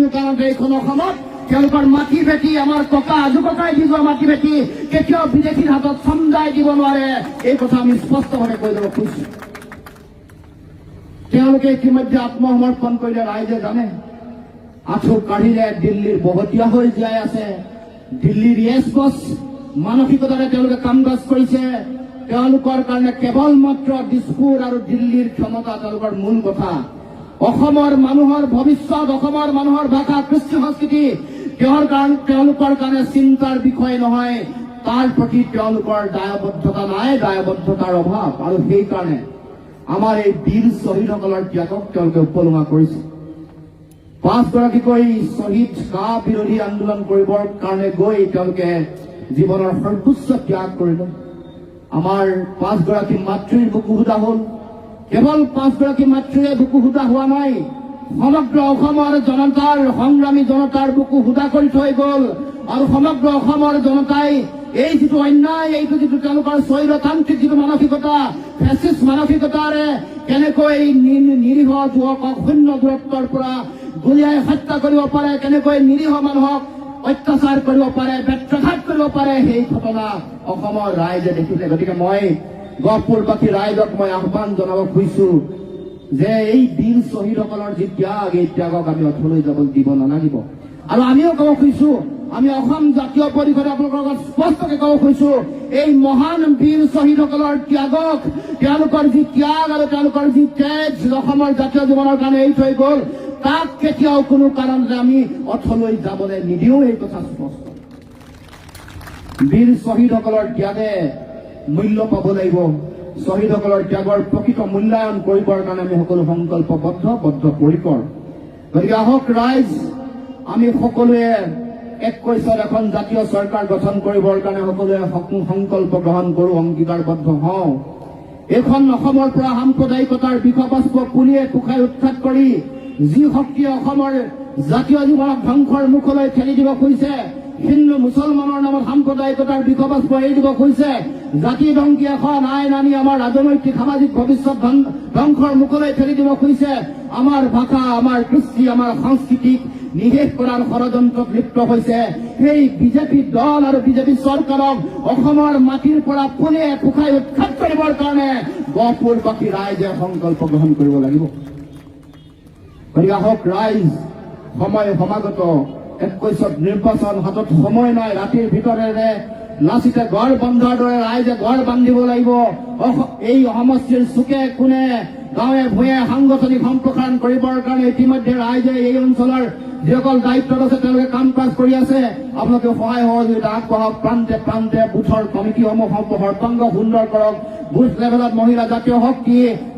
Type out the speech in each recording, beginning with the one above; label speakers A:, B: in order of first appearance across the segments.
A: কোনো কাৰণতে এইখন অসমত তেওঁলোকৰ মাটি ভেটি আমাৰ ককা আজুককাই দি যোৱা মাটি ভেটি কেতিয়াও বিদেশীৰ হাতত চমজাই দিব নোৱাৰে, এই কথা আমি স্পষ্টভাৱে কৈ দিব খুজিছো। তেওঁলোকে ইতিমধ্যে আত্মসমৰ্পণ কৰিলে, ৰাইজে জানে। আঁঠু কাঢ়িলে দিল্লীৰ বহতীয়া হৈ জীয়াই আছে। দিল্লীৰ য়েছ বছ মানসিকতাৰে তেওঁলোকে কাম কাজ কৰিছে। তেওঁলোকৰ কাৰণে কেৱল মাত্ৰ দিছপুৰ আৰু দিল্লীৰ ক্ষমতা তেওঁলোকৰ মূল কথা। অসমৰ মানুহৰ ভৱিষ্যত, অসমৰ মানুহৰ ভাষা, কৃষ্টি সংস্কৃতি তেওঁলোকৰ কাৰণে চিন্তাৰ বিষয় নহয়। তাৰ প্ৰতি তেওঁলোকৰ দায়বদ্ধতা নাই, দায়বদ্ধতাৰ অভাৱ। আৰু সেইকাৰণে আমাৰ এই বীৰ শ্বহীদসকলৰ ত্যাগক তেওঁলোকে উপলুঙা কৰিছে। 5গৰাকীকৈ শ্বহীদ কা বিৰোধী আন্দোলন কৰিবৰ কাৰণে গৈ তেওঁলোকে জীৱনৰ সৰ্বোচ্চ ত্যাগ কৰিলে। আমাৰ 5গৰাকী মাতৃৰ বুকু সুদা হ'ল। কেৱল 5গৰাকী মাতৃৰে বুকু সুদা হোৱা নাই, সমগ্ৰ অসমৰ জনতাৰ, সংগ্ৰামী জনতাৰ বুকু সুদা কৰি থৈ গ'ল। আৰু সমগ্ৰ অসমৰ জনতাই এই যিটো অন্যায়, এইটো যিটো তেওঁলোকৰ স্বৈৰতান্ত্ৰিক যিটো মানসিকতা, ফেচিষ্ট মানসিকতাৰে কেনেকৈ নিৰীহ যুৱকক শূন্য দূৰত্বৰ পৰা গুলিয়াই হত্যা কৰিব পাৰে, কেনেকৈ নিৰীহ মানুহক অত্যাচাৰ কৰিব পাৰে, বেত্ৰাঘাত কৰিব পাৰে, সেই ঘটনা অসমৰ ৰাইজে দেখিছে। গতিকে মই গহপুৰবাসী ৰাইজক মই আহ্বান জনাব খুজিছো যে এই বীৰ শ্বহীদসকলৰ যি ত্যাগ, এই ত্যাগক আমি অথলৈ যাব দিব নালাগিব। আৰু আমিও ক'ব খুজিছো, আমি অসম জাতীয় পৰিষদে আপোনালোকৰ লগত স্পষ্টকৈ ক'ব খুজিছো, এই মহান বীৰ শ্বহীদসকলৰ ত্যাগক, তেওঁলোকৰ যি ত্যাগ আৰু তেওঁলোকৰ যি তেজ অসমৰ জাতীয় জীৱনৰ কাৰণে এৰি থৈ গ'ল, তাক কেতিয়াও কোনো কাৰণতে আমি অথলৈ যাবলৈ নিদিওঁ, এই কথা স্পষ্ট। বীৰ শ্বহীদসকলৰ ত্যাগে মূল্য পাব লাগিব। শ্বহীদসকলৰ ত্যাগৰ প্ৰকৃত মূল্যায়ন কৰিবৰ কাৰণে আমি সকলো বদ্ধপৰিকৰ। গতিকে আহক ৰাইজ, আমি সকলোৱে একৈশত এখন জাতীয় চৰকাৰ গঠন কৰিবৰ কাৰণে সকলোৱে সংকল্প গ্ৰহণ কৰো, অংগীকাৰবদ্ধ হওঁ। এইখন অসমৰ পৰা সাম্প্ৰদায়িকতাৰ বিষবাষ্প পুলিয়ে পোখাই উৎখাত কৰি যি শক্তিয়ে অসমৰ জাতীয় জীৱনক ধ্বংসৰ মুখলৈ ঠেলি দিব খুজিছে, হিন্দু মুছলমানৰ নামত সাম্প্ৰদায়িকতাৰ বিষবাষ্প এৰি দিব খুজিছে, জাতি ধ্বংসী এখন আইন আনি আমাৰ ৰাজনৈতিক সামাজিক ভৱিষ্যত ধ্বংসৰ মুখলৈ ঠেলি দিব খুজিছে, আমাৰ ভাষা, আমাৰ কৃষ্টি, আমাৰ সংস্কৃতিক নিশেষ কৰাৰ ষড়যন্ত্ৰত লিপ্ত হৈছে, সেই বিজেপি দল আৰু বিজেপি চৰকাৰক অসমৰ মাটিৰ পৰা পুনে পোখাই উৎখাত কৰিবৰ কাৰণে গহপুৰবাসী ৰাইজে সংকল্প গ্ৰহণ কৰিব লাগিব। গতিকে আহক ৰাইজ, সময় সমাগত, 21ত নিৰ্বাচন, হাতত সময় নাই। ৰাতিৰ ভিতৰেৰে লাচিতে গড় বন্ধাৰ দৰে ৰাইজে গড় বান্ধিব লাগিব। এই সমষ্টিৰ চুকে কোণে, গাঁৱে ভূঞে সাংগঠনিক সম্প্ৰসাৰণ কৰিবৰ কাৰণে ইতিমধ্যে ৰাইজে এই অঞ্চলৰ যিসকল দায়িত্বত আছে তেওঁলোকে কাম কাজ কৰি আছে। আপোনালোকে সহায় সহযোগিতা আগবঢ়াওক। প্ৰান্তে প্ৰান্তে বুথৰ কমিটিসমূহ হৰতংগ সুন্দৰ কৰক। বুথ লেভেলত মহিলা জাতীয় শক্তি,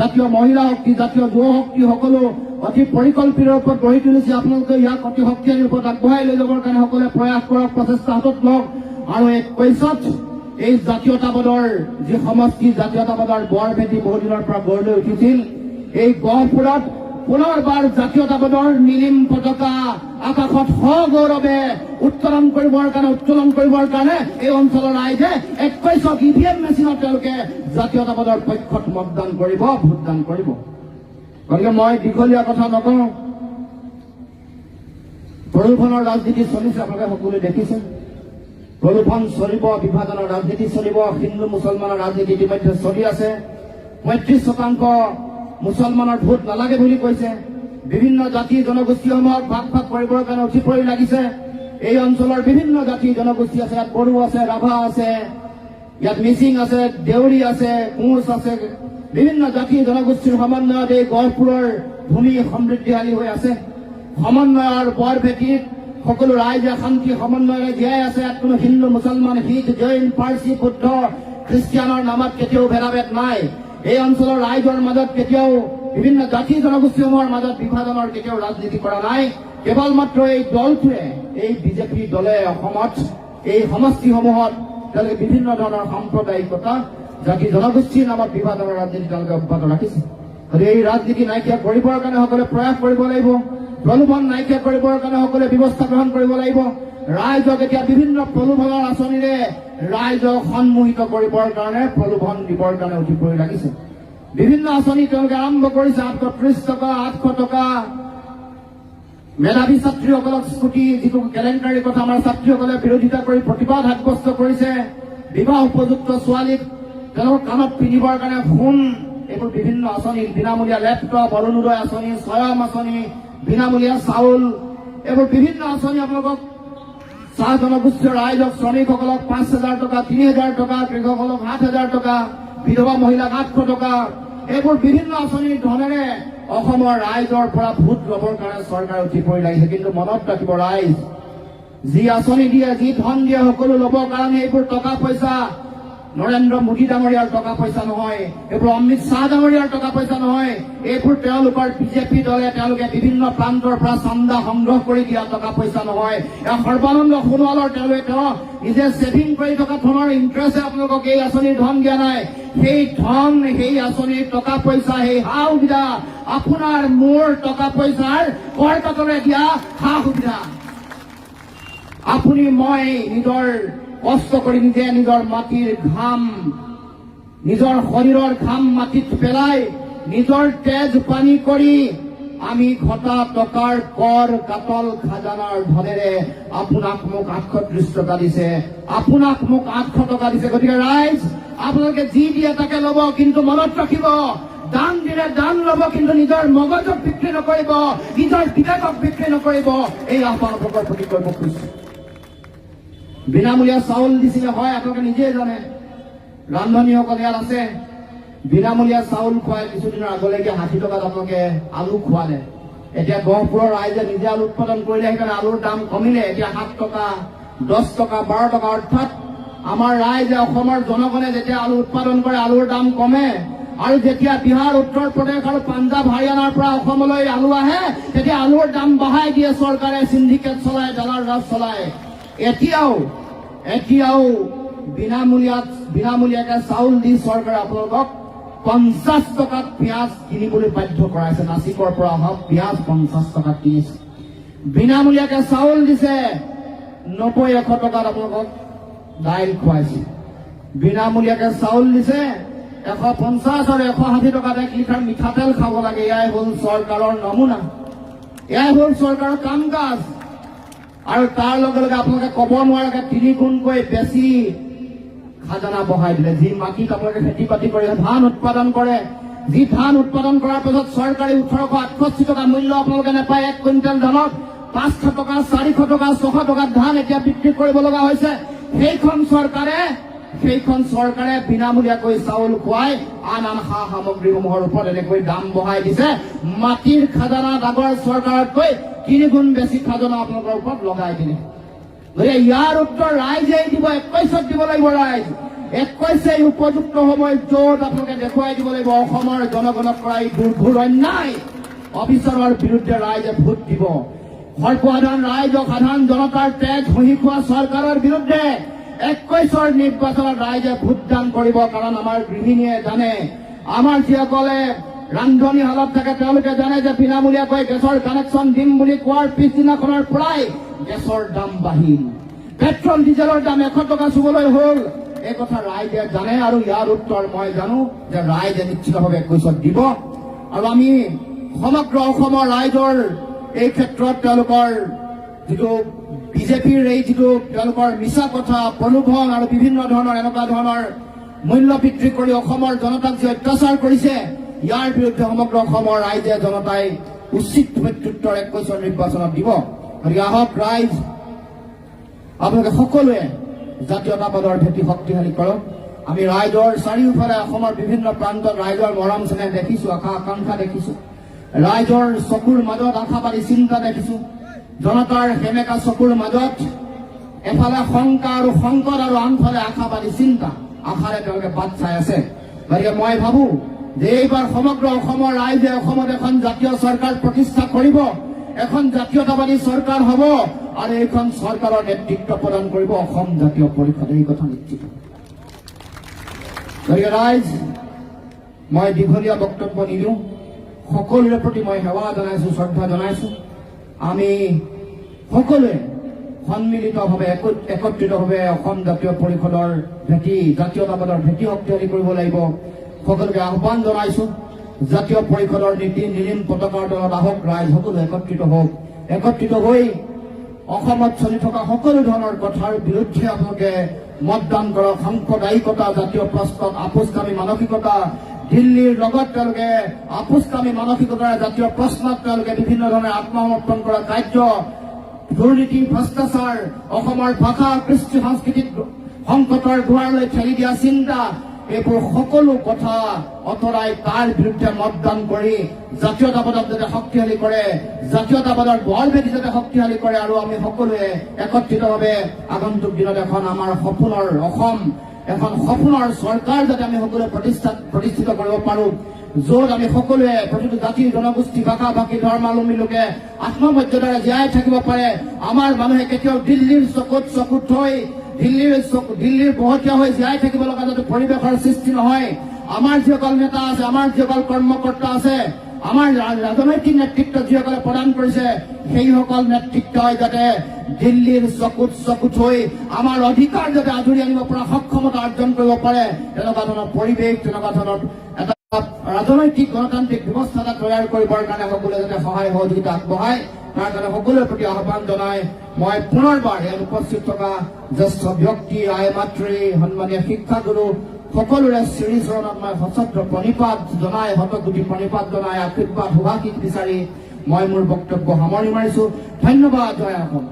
A: জাতীয় মহিলা শক্তি, জাতীয় যুৱ শক্তি সকলো অতি পৰিকল্পিত ৰূপত গঢ়ি তুলিছে। আপোনালোকে ইয়াক অতি শক্তিশালী ৰূপত আগবঢ়াই লৈ যাবৰ কাৰণে সকলোৱে প্ৰয়াস কৰক, প্ৰচেষ্টা হাতত লওক। আৰু 21ত এই জাতীয়তাবাদৰ যি সমষ্টি, জাতীয়তাবাদৰ বৰ ভেটি বহুদিনৰ পৰা গঢ় লৈ উঠিছিল, এই গহপুৰত পুনৰবাৰ জাতীয়তাবাদৰ নীলিম পতাকা আকাশত সগৌৰৱে উত্তোলন কৰিবৰ কাৰণে এই অঞ্চলৰ ৰাইজে 21ত EVM মেচিনত তেওঁলোকে জাতীয়তাবাদৰ পক্ষত মতদান কৰিব, ভোটদান কৰিব। গতিকে মই দীঘলীয়া কথা নকওঁ। প্ৰলোভনৰ ৰাজনীতি চলিছে, আপোনালোকে সকলোৱে দেখিছে। প্ৰলোভন চলিব, বিভাজনৰ ৰাজনীতি চলিব, হিন্দু মুছলমানৰ ৰাজনীতি ইতিমধ্যে চলি আছে। 35% মুছলমানৰ ভোট নালাগে বুলি কৈছে। বিভিন্ন জাতি জনগোষ্ঠীসমূহক ভাগ ভাগ কৰিবৰ কাৰণে উঠি পৰি লাগিছে। এই অঞ্চলৰ বিভিন্ন জাতি জনগোষ্ঠী আছে, ইয়াত বড়ো আছে, ৰাভা আছে, ইয়াত মিচিং আছে, দেউৰী আছে, কোঁচ আছে, বিভিন্ন জাতি জনগোষ্ঠীৰ সমন্বয়ত এই গহপুৰৰ ভূমি সমৃদ্ধিশালী হৈ আছে। সমন্বয়ৰ বৰ ভেটিত সকলো ৰাইজে শান্তি সমন্বয়েৰে জীয়াই আছে। ইয়াত কোনো হিন্দু মুছলমান, শিখ, জৈন, পাৰ্চী, বুদ্ধ, খ্ৰীষ্টিয়ানৰ নামত কেতিয়াও ভেদাভেদ নাই। এই অঞ্চলৰ ৰাইজৰ মাজত কেতিয়াও, বিভিন্ন জাতি জনগোষ্ঠীসমূহৰ মাজত বিভাজনৰ কেতিয়াও ৰাজনীতি কৰা নাই। কেৱল মাত্ৰ এই দলটোৱে, এই বিজেপি দলে অসমত এই সমষ্টিসমূহত তেওঁলোকে বিভিন্ন ধৰণৰ সাম্প্ৰদায়িকতা, জাতি জনগোষ্ঠীৰ নামত বিভাজনৰ ৰাজনীতি তেওঁলোকে অব্যাহত ৰাখিছে। গতিকে এই ৰাজনীতি নাইকিয়া কৰিবৰ কাৰণে সকলোৱে প্ৰয়াস কৰিব লাগিব। প্ৰলোভন নাইকিয়া কৰিবৰ কাৰণে সকলোৱে ব্যৱস্থা গ্ৰহণ কৰিব লাগিব। ৰাইজক এতিয়া বিভিন্ন প্ৰলোভনৰ আঁচনিৰে ৰাইজক সন্মোহিত কৰিবৰ কাৰণে, প্ৰলোভন দিবৰ কাৰণে উঠি পৰি লাগিছে। বিভিন্ন আঁচনি তেওঁলোকে আৰম্ভ কৰিছে। 830 টকা, 800 টকা, মেধাৱী ছাত্ৰীসকলক স্কুটি যিটো কেলেংকাৰীৰ কথা আমাৰ ছাত্ৰীসকলে বিৰোধিতা কৰি প্ৰতিবাদ সাব্যস্ত কৰিছে। বিবাহ উপযুক্ত ছোৱালীক তেওঁলোকৰ কাণত পিন্ধিবৰ কাৰণে ফোন, এইবোৰ বিভিন্ন আঁচনি, বিনামূলীয়া লেপটপ, অৰুণোদয় আঁচনি, স্বয়ং আঁচনি, বিনামূলীয়া চাউল, এইবোৰ বিভিন্ন আঁচনি আপোনালোকক চাহ জনগোষ্ঠীয় ৰাইজক, শ্ৰমিকসকলক 5,000 টকা, 3,000 টকা, কৃষকসকলক 7,000 টকা, বিধৱা মহিলাক 800 টকা, এইবোৰ বিভিন্ন আঁচনিৰ ধনেৰে অসমৰ ৰাইজৰ পৰা ভোট ল'বৰ কাৰণে চৰকাৰ উঠি পৰি লাগিছে। কিন্তু মনত ৰাখিব ৰাইজ, যি আঁচনি দিয়ে, যি ধন দিয়ে, সকলো ল'বৰ কাৰণে এইবোৰ টকা পইচা নৰেন্দ্ৰ মোদী ডাঙৰীয়াৰ টকা পইচা নহয়, এইবোৰ অমিত শ্বাহ ডাঙৰীয়াৰ টকা পইচা নহয়, এইবোৰ তেওঁলোকৰ বিজেপি দলে তেওঁলোকে বিভিন্ন প্ৰান্তৰ পৰা চান্দা সংগ্ৰহ কৰি দিয়া টকা পইচা নহয়। এয়া সৰ্বানন্দ সোণোৱালৰ তেওঁলোকে নিজে ছেভিং কৰি থকা ধনৰ ইণ্টাৰেষ্টে আপোনালোকক এই আঁচনিৰ ধন দিয়া নাই। সেই ধন, সেই আঁচনিৰ টকা পইচা, সেই সা সুবিধা আপোনাৰ মোৰ টকা পইচাৰ কৰ কাটৰে দিয়া সা সুবিধা। আপুনি মই নিজৰ কষ্ট কৰি নিজে নিজৰ মাটিৰ ঘাম, নিজৰ শৰীৰৰ ঘাম মাটিত পেলাই, নিজৰ তেজ পানী কৰি আমি ঘটা টকাৰ কৰ কাটল খাজানাৰ ধনেৰে আপোনাক মোক 830 টকা দিছে, আপোনাক মোক 800 টকা দিছে। গতিকে ৰাইজ, আপোনালোকে যি দিয়ে তাকে ল'ব, কিন্তু মনত ৰাখিব, দান দিলে দান ল'ব, কিন্তু নিজৰ মগজক বিক্ৰী নকৰিব, নিজৰ বিবেকক বিক্ৰী নকৰিব। এই আহ্বান আপোনালোকৰ প্ৰতি কৰিব খুজিছো। বিনামূলীয়া চাউল দিছিলে, হয়, আপোনালোকে নিজেই জানে, ৰান্ধনীসকল ইয়াত আছে। বিনামূলীয়া চাউল খুৱাই কিছুদিনৰ আগলৈকে 60 টকাত আপোনালোকে আলু খোৱালে। এতিয়া গহপুৰৰ ৰাইজে নিজে আলু উৎপাদন কৰিলে, সেইকাৰণে আলুৰ দাম কমিলে, এতিয়া 7 টকা, 10 টকা, 12 টকা। অৰ্থাৎ আমাৰ ৰাইজে, অসমৰ জনগণে যেতিয়া আলু উৎপাদন কৰে, আলুৰ দাম কমে। আৰু যেতিয়া বিহাৰ, উত্তৰ প্ৰদেশ আৰু পাঞ্জাৱ, হাৰিয়ানাৰ পৰা অসমলৈ আলু আহে, তেতিয়া আলুৰ দাম বঢ়াই দিয়ে চৰকাৰে, সিন্ডিকেট চলায়, ডালাৰ ৰাজ চলায়। এতিয়াও বিনামূলীয়াকে চাউল দি চৰকাৰে আপোনালোকক 50 টকাত পিঁয়াজ কিনিবলৈ বাধ্য কৰাইছে। নাচিকৰ পৰা অহা পিঁয়াজ 50 টকাত কিনিছে। বিনামূলীয়াকে চাউল দিছে, 90-100 টকাত আপোনালোকক দাইল খুৱাইছে। বিনামূলীয়াকে চাউল দিছে, 150 আৰু 160 টকাত 1 লিটাৰ মিঠাতেল খাব লাগে। এয়াই হ'ল চৰকাৰৰ নমুনা, এয়াই হ'ল চৰকাৰৰ কাম কাজ। আৰু তাৰ লগে লগে আপোনালোকে ক'ব নোৱাৰাকে 3 গুণকৈ বেছি খাজানা বঢ়াই দিলে। যি মাটিত আপোনালোকে খেতি বাতি কৰি ধান উৎপাদন কৰে, যি ধান উৎপাদন কৰাৰ পিছত চৰকাৰী 1868 টকা মূল্য আপোনালোকে নাপায়। 1 কুইণ্টেল ধানত 500 টকা, 400 টকা, 600 টকাত ধান এতিয়া বিক্ৰী কৰিব লগা হৈছে। সেইখন চৰকাৰে বিনামূলীয়াকৈ চাউল খুৱাই আন সা সামগ্ৰীসমূহৰ ওপৰত এনেকৈ দাম বঢ়াই দিছে। মাটিৰ খাজানা আগৰ চৰকাৰতকৈ 3 গুণ বেছি খাজানা আপোনালোকৰ ওপৰত লগাই দিলে। গতিকে ইয়াৰ উত্তৰ ৰাইজেই দিব, 21ত দিব লাগিব। ৰাইজ 21 উপযুক্ত সময়, য'ত আপোনালোকে দেখুৱাই দিব লাগিব অসমৰ জনগণক কৰা এই দুৰ্ঘোৰ অন্যায় অবিচাৰৰ বিৰুদ্ধে ৰাইজে ভোট দিব। সৰ্বসাধাৰণ ৰাইজক, সাধাৰণ জনতাৰ তেজ ঘঁহি খোৱা চৰকাৰৰ বিৰুদ্ধে 21ৰ নিৰ্বাচনত ৰাইজে ভোটদান কৰিব। কাৰণ আমাৰ গৃহিণীয়ে জানে, আমাৰ যিসকলে ৰান্ধনীশালত থাকে তেওঁলোকে জানে যে বিনামূলীয়াকৈ গেছৰ কানেকশ্যন দিম বুলি কোৱাৰ পিছদিনাখনৰ পৰাই গেছৰ দাম বাঢ়িল, পেট্ৰল ডিজেলৰ দাম 100 টকা চুবলৈ হ'ল। এই কথা ৰাইজে জানে, আৰু ইয়াৰ উত্তৰ মই জানো যে ৰাইজে নিশ্চিতভাৱে 21ত দিব। আৰু আমি সমগ্ৰ অসমৰ ৰাইজৰ এই ক্ষেত্ৰত তেওঁলোকৰ যিটো বিজেপিৰ এই যিটো তেওঁলোকৰ মিছা কথা, প্ৰলোভন আৰু বিভিন্ন ধৰণৰ এনেকুৱা ধৰণৰ মূল্য বৃদ্ধি কৰি অসমৰ জনতাক যি অত্যাচাৰ কৰিছে, ইয়াৰ বিৰুদ্ধে সমগ্ৰ অসমৰ ৰাইজে, জনতাই উচিত প্ৰত্যুত্তৰ 21ৰ নিৰ্বাচনত দিব। গতিকে আহক ৰাইজ, আপোনালোকে সকলোৱে জাতীয়তাবাদৰ ভেটি শক্তিশালী কৰক। আমি ৰাইজৰ চাৰিওফালে অসমৰ বিভিন্ন প্ৰান্তত ৰাইজৰ মৰম চেনেহ দেখিছো, আশা আকাংক্ষা দেখিছো, ৰাইজৰ চকুৰ মাজত আশাবাদী চিন্তা দেখিছো। জনতাৰ সেমেকা চকুৰ মাজত এফালে শংকা আৰু সংকট, আৰু আনফালে আশাবাদী চিন্তা, আশাৰে তেওঁলোকে বাট চাই আছে। গতিকে মই ভাবো যে এইবাৰ সমগ্ৰ অসমৰ ৰাইজে অসমত এখন জাতীয় চৰকাৰ প্ৰতিষ্ঠা কৰিব, এখন জাতীয়তাবাদী চৰকাৰ হ'ব, আৰু এইখন চৰকাৰৰ নেতৃত্ব প্ৰদান কৰিব অসম জাতীয় পৰিষদে। এই কথা নিশ্চিত। গতিকে ৰাইজ, মই দীঘলীয়া বক্তব্য নিদিওঁ, সকলোৰে প্ৰতি মই সেৱা জনাইছো, শ্ৰদ্ধা জনাইছো। আমি সকলোৱে সন্মিলিতভাৱে, একত্ৰিতভাৱে অসম জাতীয় পৰিষদৰ ভেটি, জাতীয়তাবাদৰ ভেটি শক্তিশালী কৰিব লাগিব। সকলোকে আহ্বান জনাইছো, জাতীয় পৰিষদৰ নীতি নিৰীন পতাকাৰ তলত আহক, ৰাইজ সকলো একত্ৰিত হওক, একত্ৰিত হৈ অসমত চলি থকা সকলো ধৰণৰ কথাৰ বিৰুদ্ধে আপোনালোকে মতদান কৰক। সাম্প্ৰদায়িকতা, জাতীয় প্ৰশ্নত আপোচকামী মানসিকতা, দিল্লীৰ লগত তেওঁলোকে আপোচকামী মানসিকতাৰ জাতীয় প্ৰশ্নত তেওঁলোকে বিভিন্ন ধৰণে আত্মসমৰ্পণ কৰা কাৰ্য, দুৰ্নীতি, ভ্ৰষ্টাচাৰ, অসমৰ ভাষা কৃষ্টি সাংস্কৃতিক সংকটৰ দুৱাৰলৈ ঠেলি দিয়া চিন্তা, এইবোৰ সকলো কথা অতৰাই তাৰ বিৰুদ্ধে মতদান কৰি জাতীয়তাবাদক যাতে শক্তিশালী কৰে, জাতীয়তাবাদৰ বল ভেটি যাতে শক্তিশালী কৰে, আৰু আমি সকলোৱে একত্ৰিতভাৱে আগন্তুক দিনত এখন আমাৰ সপোনৰ অসম, এখন সপোনৰ চৰকাৰ যাতে আমি সকলোৱে প্ৰতিষ্ঠিত কৰিব পাৰো, য'ত আমি সকলোৱে প্ৰতিটো জাতি, জনগোষ্ঠী, ভাষা ভাষী, ধৰ্মাৱলম্বী লোকে আত্মমৰ্যাদাৰে জীয়াই থাকিব পাৰে। আমাৰ মানুহে কেতিয়াও দিল্লীৰ চকুত থৈ দিল্লীৰ বহতীয়া হৈ জীয়াই থাকিব লগা যাতে পৰিৱেশৰ সৃষ্টি নহয়। আমাৰ যিসকল নেতা আছে, আমাৰ যিসকল কৰ্মকৰ্তা আছে, আমাৰ ৰাজনৈতিক নেতৃত্ব যিসকলে প্ৰদান কৰিছে, সেইসকল নেতৃত্বই যাতে দিল্লীৰ চকুত হৈ আমাৰ অধিকাৰ যাতে আজৰি আনিব পৰা সক্ষমতা অৰ্জন কৰিব পাৰে, তেনেকুৱা ধৰণৰ পৰিৱেশ, তেনেকুৱা ধৰণৰ এটা ৰাজনৈতিক গণতান্ত্ৰিক ব্যৱস্থা এটা তৈয়াৰ কৰিবৰ কাৰণে সকলোৱে যাতে সহায় সহযোগিতা আগবঢ়ায়, তাৰ কাৰণে সকলোৰে প্ৰতি আহ্বান জনাই মই পুনৰবাৰ ইয়াত উপস্থিত থকা জ্যেষ্ঠ ব্যক্তি, আই মাতৃ, সন্মানীয় শিক্ষাগুৰু সকলোৰে শ্ৰীচৰণত মই সশ্ৰদ্ধ প্ৰণিপাত জনাই, শতকোটি প্ৰণিপাত জনাই, আশীৰ্বাদ সুভাষিত বিচাৰি মই মোৰ বক্তব্য সামৰি মাৰিছো। ধন্যবাদ। জয় অসম।